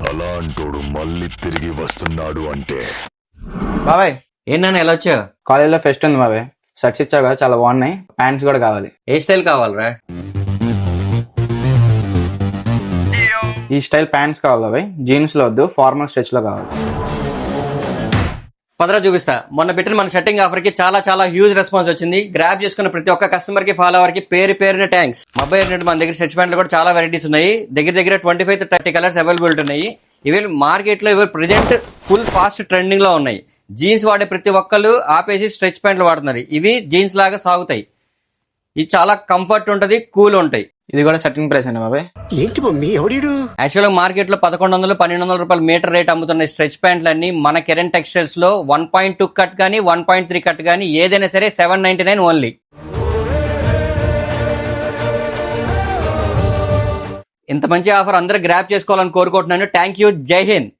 అలాంటోడు మళ్ళీ తిరిగి వస్తున్నాడు అంటే బాబాయ్ ఏంటన్నా ఎలా వచ్చావు? కాలేజీలో ఫెస్ట్ ఉంది బాబాయ్. షర్ట్స్ ఇచ్చావు కదా, చాలా బాగున్నాయి. ప్యాంట్స్ కూడా కావాలి. ఏ స్టైల్ కావాలరా? ఈ స్టైల్ ప్యాంట్స్ కావాలి బాబాయ్. జీన్స్ లో వద్దు, ఫార్మల్ స్ట్రెచ్ లో కావాలి. పదరా చూపిస్తా. మొన్న పెట్టిన మన సెట్టింగ్ ఆఫర్ కి చాలా చాలా హ్యూజ్ రెస్పాన్స్ వచ్చింది. గ్రాప్ చేసుకున్న ప్రతి ఒక్క కస్టమర్ కి, ఫాలోవర్ కి పేరున థ్యాంక్స్. మొబైల్ ఏంటంటే మన దగ్గర స్ట్రెచ్ ప్యాంట్లు కూడా చాలా వెరైటీస్ ఉన్నాయి. దగ్గర 25 to 30 కలర్స్ అవైలబిలిటీ ఉన్నాయి. ఇవి మార్కెట్ లో ఇవి ప్రెజెంట్ ఫుల్ ఫాస్ట్ ట్రెండింగ్ లో ఉన్నాయి. జీన్స్ వాడే ప్రతి ఒక్కళ్ళు ఆపేసి స్ట్రెచ్ ప్యాంట్లు వాడుతున్నారు. ఇవి జీన్స్ లాగా సాగుతాయి. ఇది చాలా కంఫర్ట్ ఉంటది, కూల్ ఉంటాయి. ఇది కూడా సెట్టింగ్ ప్రైస్ అండి బాబాయ్. ఏంటి మమ్మీ ఎవడు? యాక్చువల్ గా మార్కెట్ లో 1100-1200 రూపాయలు మీటర్ రేట్ అమ్ముతున్న స్ట్రెచ్ ప్యాంట్లు అన్ని మన కెరెన్ టెక్స్టైల్స్ లో 1.2 కట్ గానీ 1.3 కట్ గానీ ఏదైనా సరే 799 ఓన్లీ. ఇంత మంచి ఆఫర్ అందరూ గ్రాప్ చేసుకోవాలని కోరుకుంటున్నాను. Thank you. జై హింద్.